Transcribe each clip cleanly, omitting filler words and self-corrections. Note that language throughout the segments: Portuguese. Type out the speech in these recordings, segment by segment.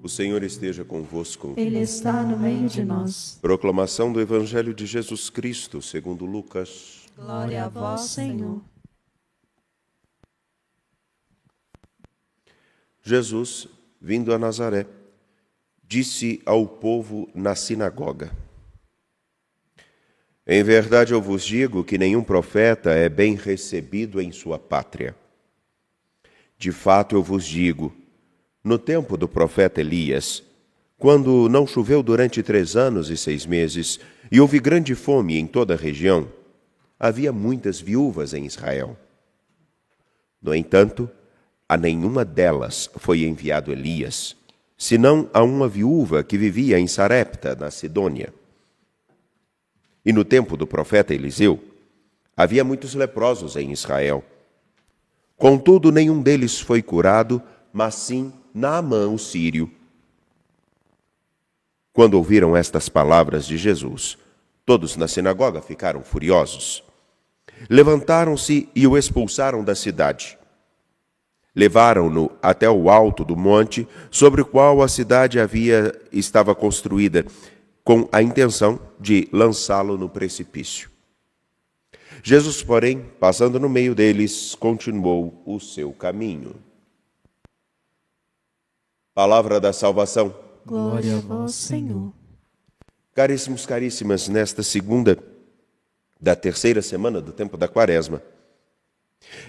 O Senhor esteja convosco. Ele está no meio de nós. Proclamação do Evangelho de Jesus Cristo, segundo Lucas. Glória a vós, Senhor. Jesus, vindo a Nazaré, disse ao povo na sinagoga: Em verdade eu vos digo que nenhum profeta é bem recebido em sua pátria. De fato eu vos digo, no tempo do profeta Elias, quando não choveu durante 3 anos e 6 meses, e houve grande fome em toda a região, havia muitas viúvas em Israel. No entanto, a nenhuma delas foi enviado Elias, senão a uma viúva que vivia em Sarepta, na Sidônia. E no tempo do profeta Eliseu, havia muitos leprosos em Israel. Contudo, nenhum deles foi curado, mas sim Naamã, o sírio. Quando ouviram estas palavras de Jesus, todos na sinagoga ficaram furiosos. Levantaram-se e o expulsaram da cidade. Levaram-no até o alto do monte, sobre o qual a cidade estava construída, com a intenção de lançá-lo no precipício. Jesus, porém, passando no meio deles, continuou o seu caminho. Palavra da salvação. Glória a vós, Senhor. Caríssimos, caríssimas, nesta segunda da terceira semana do tempo da Quaresma,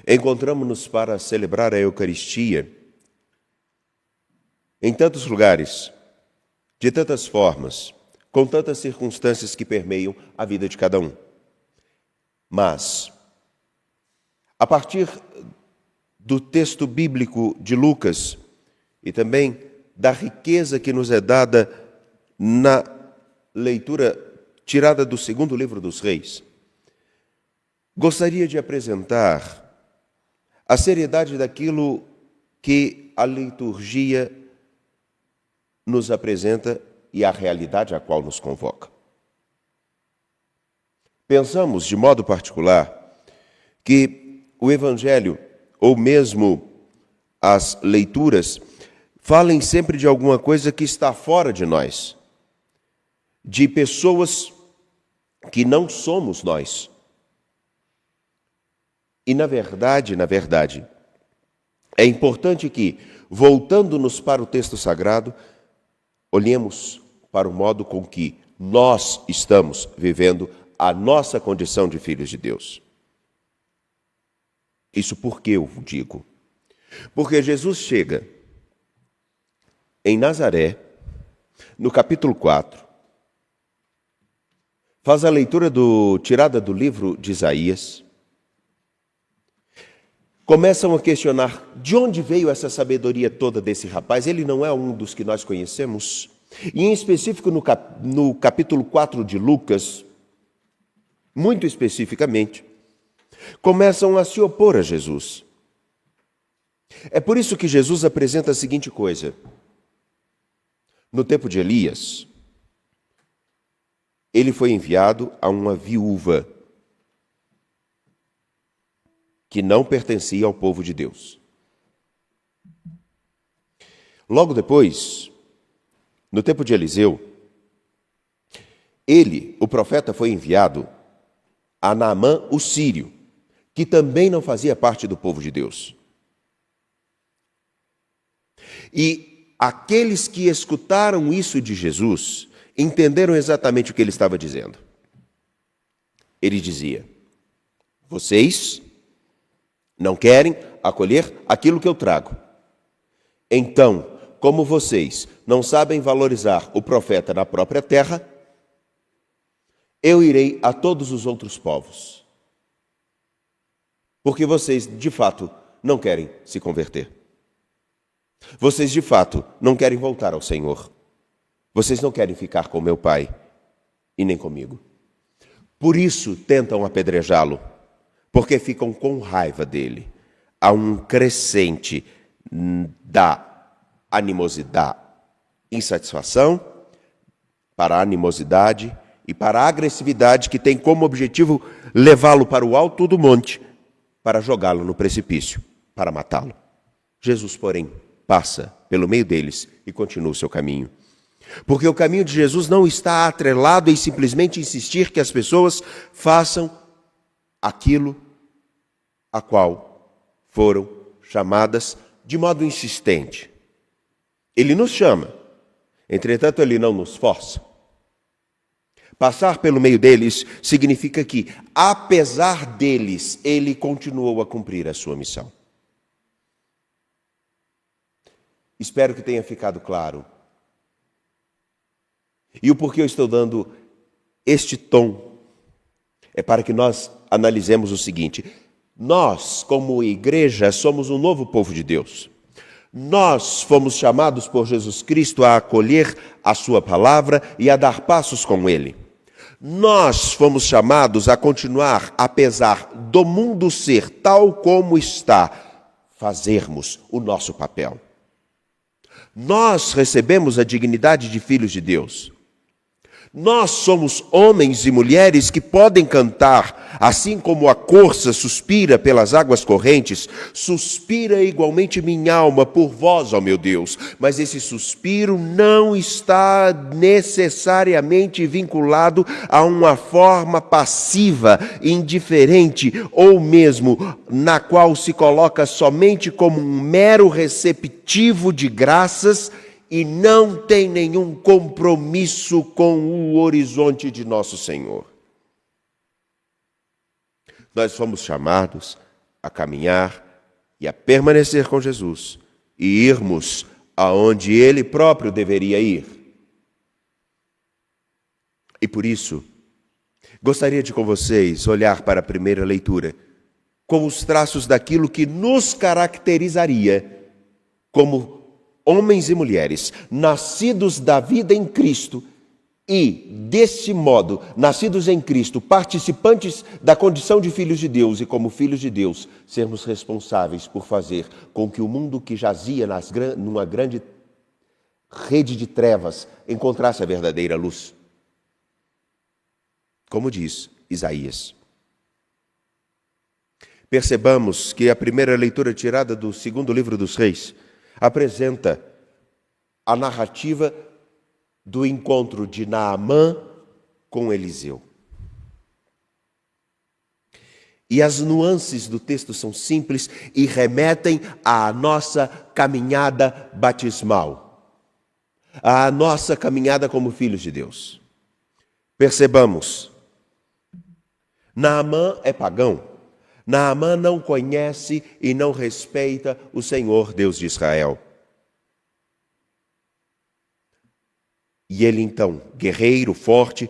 encontramos-nos para celebrar a Eucaristia em tantos lugares, de tantas formas, com tantas circunstâncias que permeiam a vida de cada um. Mas, a partir do texto bíblico de Lucas e também da riqueza que nos é dada na leitura tirada do segundo livro dos Reis, gostaria de apresentar a seriedade daquilo que a liturgia nos apresenta e a realidade a qual nos convoca. Pensamos, de modo particular, que o Evangelho, ou mesmo as leituras, falem sempre de alguma coisa que está fora de nós, de pessoas que não somos nós. E, na verdade, é importante que, voltando-nos para o texto sagrado, olhemos para o modo com que nós estamos vivendo a nossa condição de filhos de Deus. Isso por que eu digo? Porque Jesus chega em Nazaré, no capítulo 4, faz a leitura tirada do livro de Isaías, começam a questionar de onde veio essa sabedoria toda desse rapaz. Ele não é um dos que nós conhecemos. E em específico no capítulo 4 de Lucas, muito especificamente, começam a se opor a Jesus. É por isso que Jesus apresenta a seguinte coisa. No tempo de Elias, ele foi enviado a uma viúva que não pertencia ao povo de Deus. Logo depois, no tempo de Eliseu, ele, o profeta, foi enviado a Naamã, o sírio, que também não fazia parte do povo de Deus. E aqueles que escutaram isso de Jesus entenderam exatamente o que ele estava dizendo. Ele dizia: vocês não querem acolher aquilo que eu trago. Então, como vocês não sabem valorizar o profeta na própria terra, eu irei a todos os outros povos. Porque vocês, de fato, não querem se converter. Vocês, de fato, não querem voltar ao Senhor. Vocês não querem ficar com meu Pai e nem comigo. Por isso tentam apedrejá-lo, porque ficam com raiva dele. Há um crescente da animosidade, insatisfação, para a animosidade e para a agressividade que tem como objetivo levá-lo para o alto do monte, para jogá-lo no precipício, para matá-lo. Jesus, porém, passa pelo meio deles e continua o seu caminho. Porque o caminho de Jesus não está atrelado em simplesmente insistir que as pessoas façam aquilo a qual foram chamadas de modo insistente. Ele nos chama, entretanto ele não nos força. Passar pelo meio deles significa que, apesar deles, ele continuou a cumprir a sua missão. Espero que tenha ficado claro. E o porquê eu estou dando este tom é para que nós analisemos o seguinte: nós, como igreja, somos um novo povo de Deus. Nós fomos chamados por Jesus Cristo a acolher a sua palavra e a dar passos com ele. Nós fomos chamados a continuar, apesar do mundo ser tal como está, fazermos o nosso papel. Nós recebemos a dignidade de filhos de Deus. Nós somos homens e mulheres que podem cantar, assim como a corça suspira pelas águas correntes, suspira igualmente minha alma por vós, ó meu Deus. Mas esse suspiro não está necessariamente vinculado a uma forma passiva, indiferente, ou mesmo na qual se coloca somente como um mero receptivo de graças e não tem nenhum compromisso com o horizonte de nosso Senhor. Nós fomos chamados a caminhar e a permanecer com Jesus e irmos aonde Ele próprio deveria ir. E por isso, gostaria de com vocês olhar para a primeira leitura com os traços daquilo que nos caracterizaria como homens e mulheres, nascidos da vida em Cristo e, desse modo, nascidos em Cristo, participantes da condição de filhos de Deus e, como filhos de Deus, sermos responsáveis por fazer com que o mundo que jazia numa grande rede de trevas encontrasse a verdadeira luz. Como diz Isaías. Percebamos que a primeira leitura tirada do segundo livro dos Reis apresenta a narrativa do encontro de Naamã com Eliseu. E as nuances do texto são simples e remetem à nossa caminhada batismal, à nossa caminhada como filhos de Deus. Percebamos, Naamã é pagão. Naamã não conhece e não respeita o Senhor Deus de Israel. E ele então, guerreiro, forte,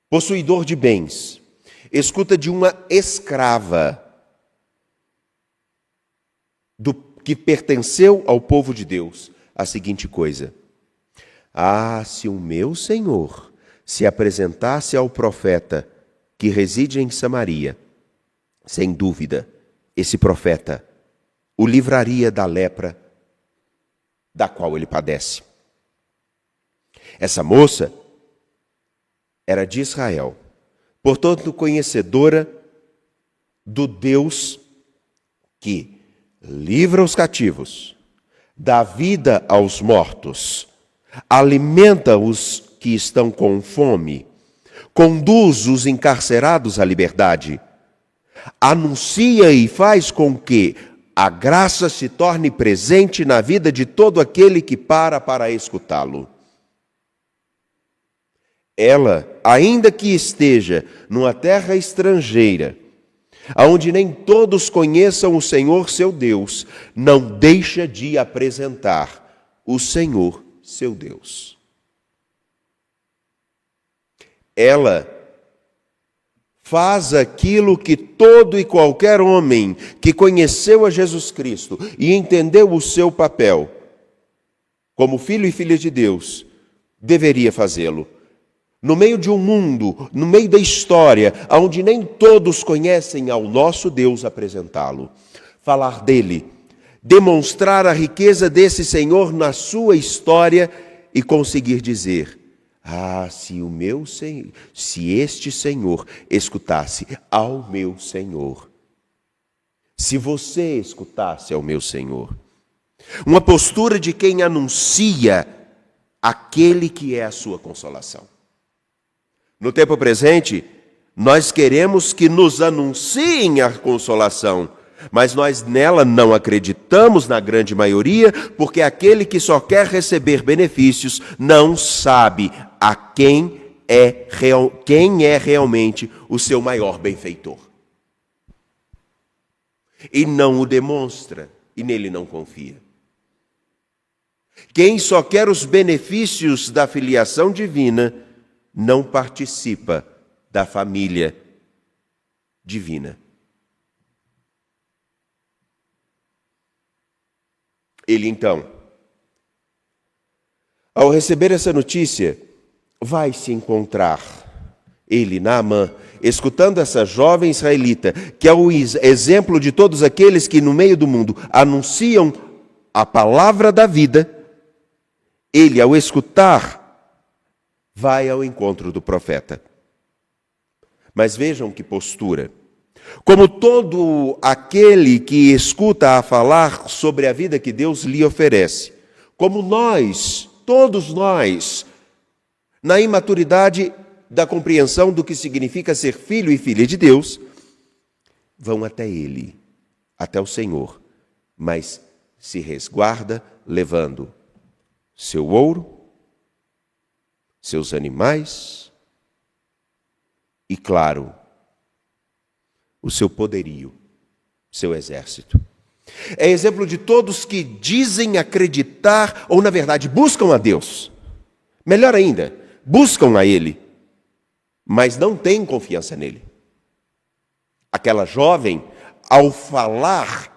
possuidor de bens, escuta de uma escrava que pertenceu ao povo de Deus a seguinte coisa: se o meu Senhor se apresentasse ao profeta que reside em Samaria, sem dúvida, esse profeta o livraria da lepra da qual ele padece. Essa moça era de Israel, portanto conhecedora do Deus que livra os cativos, dá vida aos mortos, alimenta os que estão com fome, conduz os encarcerados à liberdade, anuncia e faz com que a graça se torne presente na vida de todo aquele que para escutá-lo. Ela, ainda que esteja numa terra estrangeira, onde nem todos conheçam o Senhor seu Deus, não deixa de apresentar o Senhor seu Deus. Ela faz aquilo que todo e qualquer homem que conheceu a Jesus Cristo e entendeu o seu papel como filho e filha de Deus, deveria fazê-lo. No meio de um mundo, no meio da história, onde nem todos conhecem ao nosso Deus, apresentá-lo. Falar dele, demonstrar a riqueza desse Senhor na sua história e conseguir dizer: se este Senhor escutasse ao meu Senhor, se você escutasse ao meu Senhor, Uma postura de quem anuncia aquele que é a sua consolação. No tempo presente, nós queremos que nos anunciem a consolação, mas nós nela não acreditamos na grande maioria, porque aquele que só quer receber benefícios não sabe a quem é realmente o seu maior benfeitor. E não o demonstra, e nele não confia. Quem só quer os benefícios da filiação divina não participa da família divina. Ele então, ao receber essa notícia, vai se encontrar, ele, Naamã, escutando essa jovem israelita, que é o exemplo de todos aqueles que no meio do mundo anunciam a palavra da vida. Ele, ao escutar, vai ao encontro do profeta. Mas vejam que postura. Como todo aquele que escuta a falar sobre a vida que Deus lhe oferece, como nós, todos nós, na imaturidade da compreensão do que significa ser filho e filha de Deus, vão até ele, até o Senhor, mas se resguarda levando seu ouro, seus animais e, claro, o seu poderio, seu exército. É exemplo de todos que dizem acreditar, ou na verdade buscam a Deus. Melhor ainda, buscam a Ele, mas não têm confiança nele. Aquela jovem, ao falar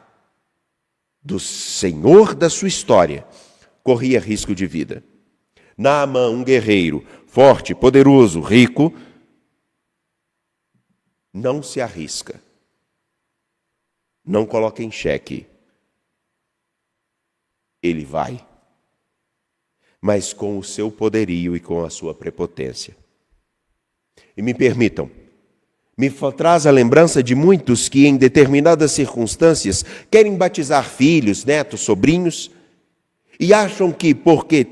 do Senhor da sua história, corria risco de vida. Naamã, um guerreiro, forte, poderoso, rico, não se arrisca. Não coloca em xeque. Ele vai, mas com o seu poderio e com a sua prepotência. E me permitam, me traz a lembrança de muitos que em determinadas circunstâncias querem batizar filhos, netos, sobrinhos, e acham que porque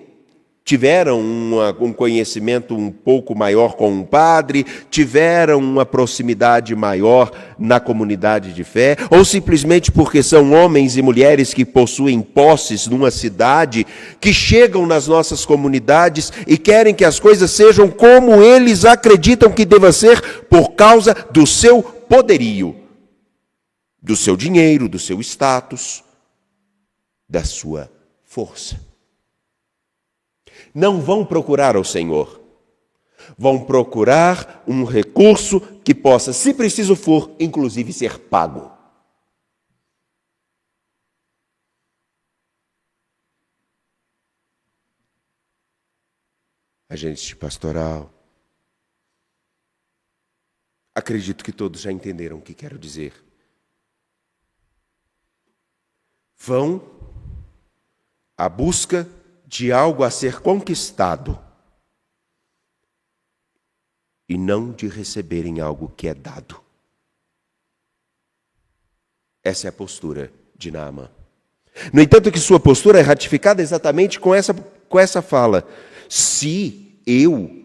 tiveram um conhecimento um pouco maior com um padre, tiveram uma proximidade maior na comunidade de fé, ou simplesmente porque são homens e mulheres que possuem posses numa cidade, que chegam nas nossas comunidades e querem que as coisas sejam como eles acreditam que deva ser por causa do seu poderio, do seu dinheiro, do seu status, da sua força. Não vão procurar ao Senhor. Vão procurar um recurso que possa, se preciso for, inclusive ser pago. Agente pastoral. Acredito que todos já entenderam o que quero dizer. Vão à busca de algo a ser conquistado e não de receberem algo que é dado. Essa é a postura de Naamã. No entanto, que sua postura é ratificada exatamente com essa fala. Se eu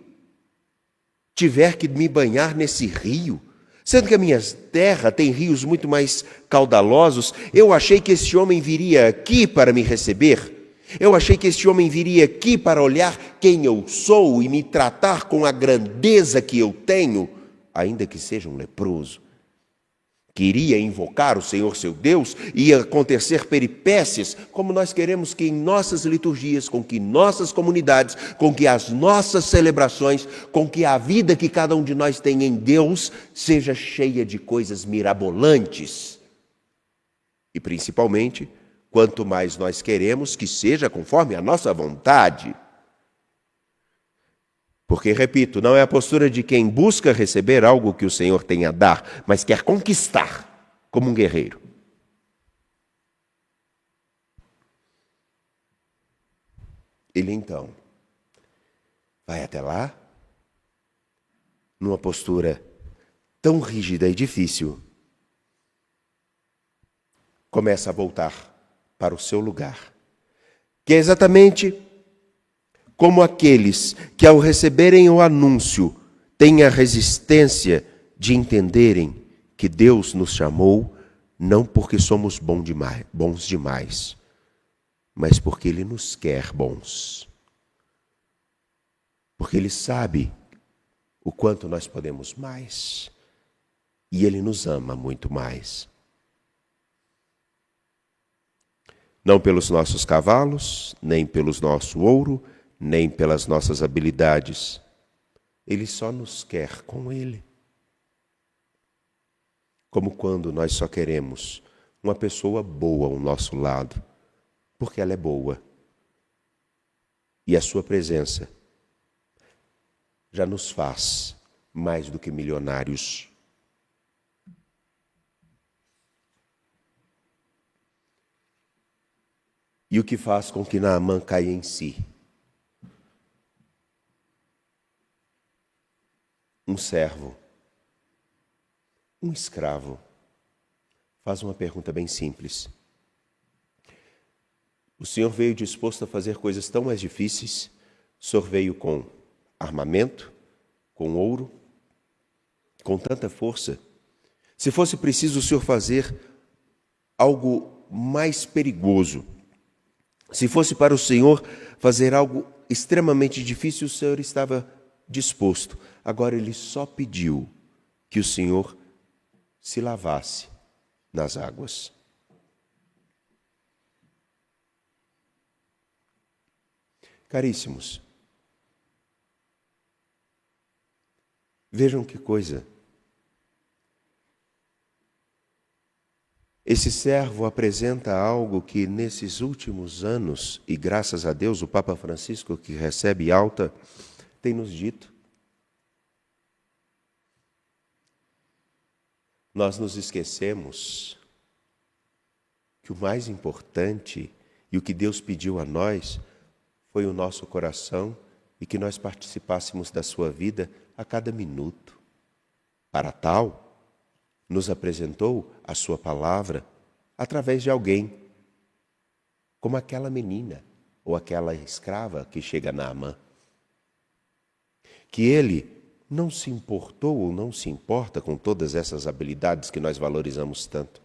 tiver que me banhar nesse rio, sendo que a minha terra tem rios muito mais caudalosos, eu achei que esse homem viria aqui para me receber. Eu achei que este homem viria aqui para olhar quem eu sou e me tratar com a grandeza que eu tenho, ainda que seja um leproso. Queria invocar o Senhor seu Deus e acontecer peripécias, como nós queremos que em nossas liturgias, com que nossas comunidades, com que as nossas celebrações, com que a vida que cada um de nós tem em Deus, seja cheia de coisas mirabolantes. E principalmente, quanto mais nós queremos que seja conforme a nossa vontade. Porque, repito, não é a postura de quem busca receber algo que o Senhor tem a dar, mas quer conquistar, como um guerreiro. Ele então vai até lá, numa postura tão rígida e difícil, começa a voltar para o seu lugar que é exatamente como aqueles que, ao receberem o anúncio, têm a resistência de entenderem que Deus nos chamou não porque somos bons demais, mas porque Ele nos quer bons. Porque Ele sabe o quanto nós podemos mais. E Ele nos ama muito mais. Não pelos nossos cavalos, nem pelo nosso ouro, nem pelas nossas habilidades. Ele só nos quer com Ele. Como quando nós só queremos uma pessoa boa ao nosso lado, porque ela é boa. E a sua presença já nos faz mais do que milionários. E o que faz com que Naamã caia em si? Um servo, um escravo, faz uma pergunta bem simples. O Senhor veio disposto a fazer coisas tão mais difíceis? O Senhor veio com armamento, com ouro, com tanta força? Se fosse preciso o Senhor fazer algo mais perigoso, se fosse para o Senhor fazer algo extremamente difícil, o Senhor estava disposto. Agora Ele só pediu que o Senhor se lavasse nas águas. Caríssimos, vejam que coisa. Esse servo apresenta algo que nesses últimos anos, e graças a Deus o Papa Francisco, que recebe alta, tem nos dito. Nós nos esquecemos que o mais importante e o que Deus pediu a nós foi o nosso coração e que nós participássemos da sua vida a cada minuto. Para tal, nos apresentou a sua palavra através de alguém, como aquela menina ou aquela escrava que chega a Naamã, que ele não se importou ou não se importa com todas essas habilidades que nós valorizamos tanto.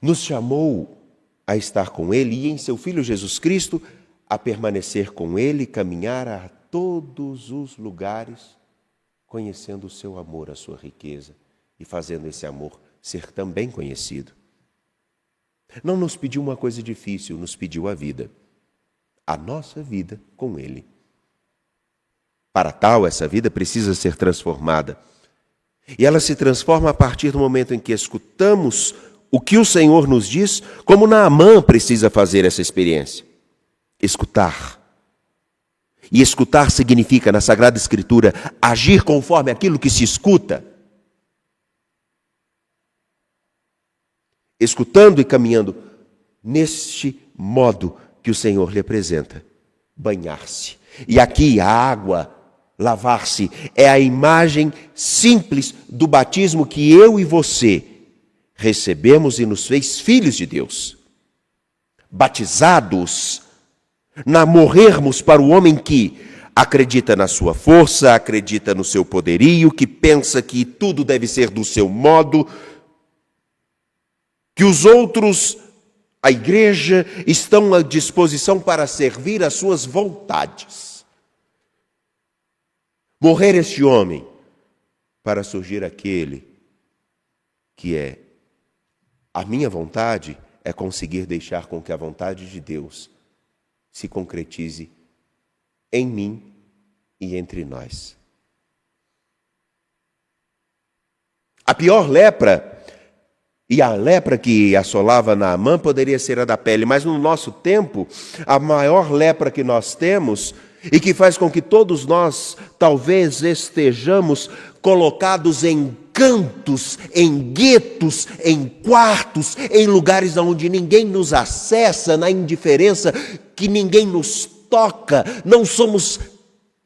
Nos chamou a estar com Ele e em seu Filho Jesus Cristo a permanecer com Ele, caminhar a todos os lugares, conhecendo o seu amor, a sua riqueza e fazendo esse amor ser também conhecido. Não nos pediu uma coisa difícil, nos pediu a vida, a nossa vida com Ele. Para tal, essa vida precisa ser transformada. E ela se transforma a partir do momento em que escutamos o que o Senhor nos diz, como Naamã precisa fazer essa experiência. Escutar. E escutar significa, na Sagrada Escritura, agir conforme aquilo que se escuta. Escutando e caminhando neste modo que o Senhor lhe apresenta. Banhar-se. E aqui a água, lavar-se, é a imagem simples do batismo que eu e você recebemos e nos fez filhos de Deus. Batizados, morrermos para o homem que acredita na sua força, acredita no seu poderio, que pensa que tudo deve ser do seu modo, que os outros, a igreja, estão à disposição para servir às suas vontades. Morrer este homem para surgir aquele que é a minha vontade, é conseguir deixar com que a vontade de Deus se concretize em mim e entre nós. A pior lepra, e a lepra que assolava Naamã poderia ser a da pele, mas no nosso tempo, a maior lepra que nós temos e que faz com que todos nós talvez estejamos colocados em cantos, em guetos, em quartos, em lugares onde ninguém nos acessa, na indiferença, que ninguém nos toca, não somos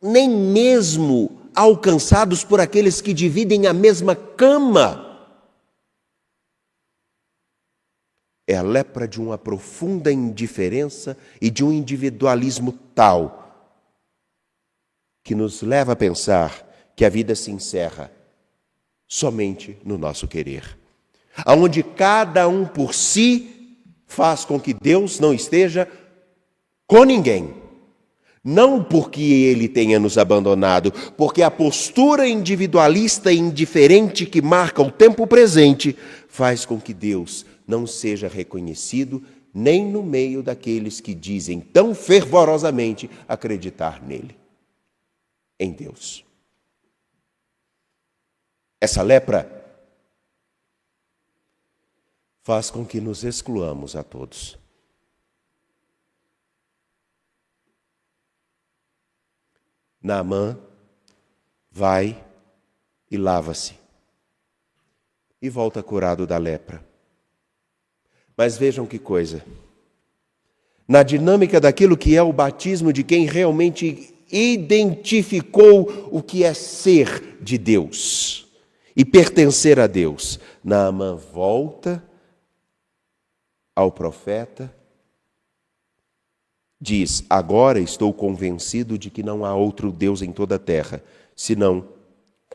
nem mesmo alcançados por aqueles que dividem a mesma cama. é a lepra de uma profunda indiferença e de um individualismo tal que nos leva a pensar que a vida se encerra somente no nosso querer, aonde cada um por si faz com que Deus não esteja com ninguém. Não porque Ele tenha nos abandonado, porque a postura individualista e indiferente que marca o tempo presente faz com que Deus não seja reconhecido nem no meio daqueles que dizem tão fervorosamente acreditar nele, em Deus. Essa lepra faz com que nos excluamos a todos. Naamã vai e lava-se e volta curado da lepra. Mas vejam que coisa. Na dinâmica daquilo que é o batismo de quem realmente identificou o que é ser de Deus e pertencer a Deus, Naamã volta ao profeta, diz: agora estou convencido de que não há outro Deus em toda a terra, senão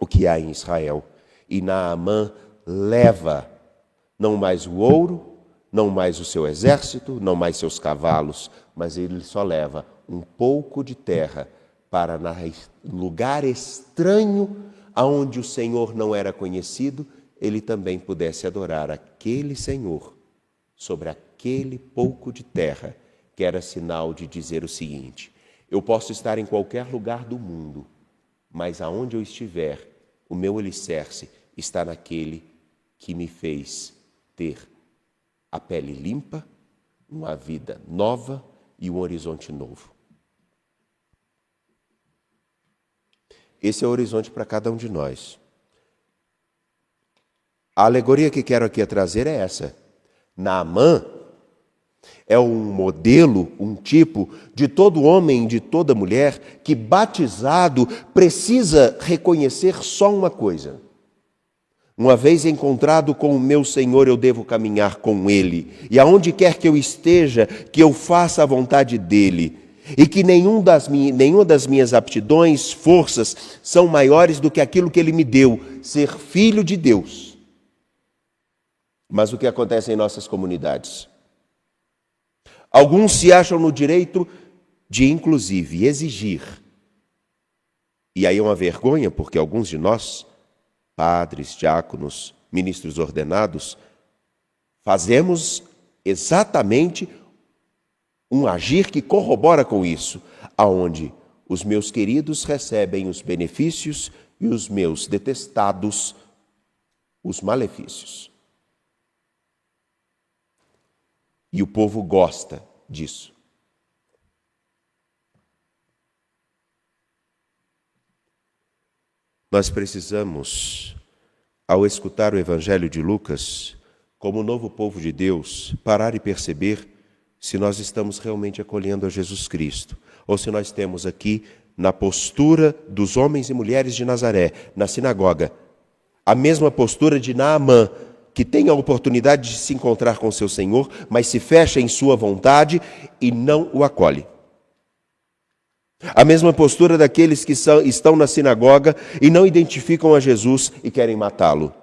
o que há em Israel. E Naamã leva não mais o ouro, não mais o seu exército, não mais seus cavalos, mas ele só leva um pouco de terra para, no lugar estranho, aonde o Senhor não era conhecido, ele também pudesse adorar aquele Senhor sobre aquele pouco de terra, que era sinal de dizer o seguinte: eu posso estar em qualquer lugar do mundo, mas aonde eu estiver, o meu alicerce está naquele que me fez ter a pele limpa, uma vida nova e um horizonte novo. Esse é o horizonte para cada um de nós. A alegoria que quero aqui trazer é essa. Naamã é um modelo, um tipo de todo homem, de toda mulher que, batizado, precisa reconhecer só uma coisa: uma vez encontrado com o meu Senhor, eu devo caminhar com Ele, e aonde quer que eu esteja, que eu faça a vontade dEle, e que nenhuma das minhas aptidões, forças, são maiores do que aquilo que Ele me deu, ser filho de Deus. Mas o que acontece em nossas comunidades? Alguns se acham no direito de, inclusive, exigir. E aí é uma vergonha, porque alguns de nós, padres, diáconos, ministros ordenados, fazemos exatamente um agir que corrobora com isso, aonde os meus queridos recebem os benefícios e os meus detestados os malefícios. E o povo gosta disso. Nós precisamos, ao escutar o Evangelho de Lucas, como novo povo de Deus, parar e perceber se nós estamos realmente acolhendo a Jesus Cristo, ou se nós temos aqui, na postura dos homens e mulheres de Nazaré, na sinagoga, a mesma postura de Naamã, que tem a oportunidade de se encontrar com seu Senhor, mas se fecha em sua vontade e não o acolhe. A mesma postura daqueles que estão na sinagoga e não identificam a Jesus e querem matá-lo.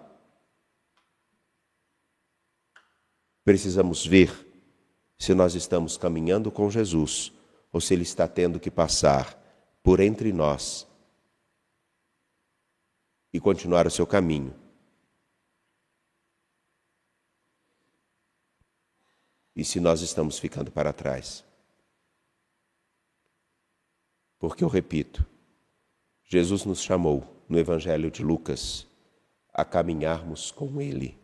Precisamos ver se nós estamos caminhando com Jesus ou se Ele está tendo que passar por entre nós e continuar o seu caminho. E se nós estamos ficando para trás. Porque eu repito, Jesus nos chamou no Evangelho de Lucas a caminharmos com Ele,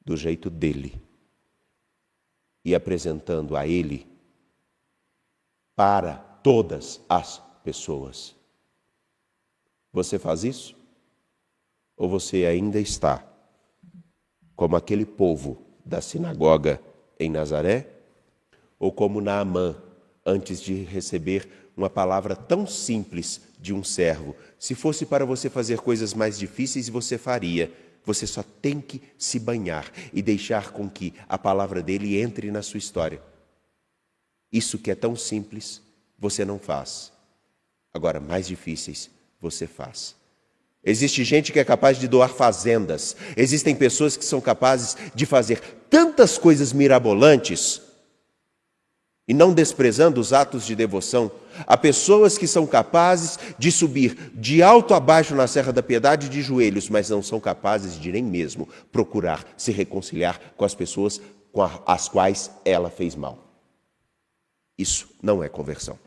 do jeito dele, e apresentando a Ele para todas as pessoas. Você faz isso? Ou você ainda está como aquele povo da sinagoga em Nazaré? Ou como Naamã, antes de receber uma palavra tão simples de um servo: se fosse para você fazer coisas mais difíceis, você faria. Você só tem que se banhar e deixar com que a palavra dele entre na sua história. Isso que é tão simples, você não faz. Agora, mais difíceis, você faz. Existe gente que é capaz de doar fazendas. Existem pessoas que são capazes de fazer tantas coisas mirabolantes, e não desprezando os atos de devoção. Há pessoas que são capazes de subir de alto a baixo na Serra da Piedade de joelhos, mas não são capazes de nem mesmo procurar se reconciliar com as pessoas com as quais ela fez mal. Isso não é conversão.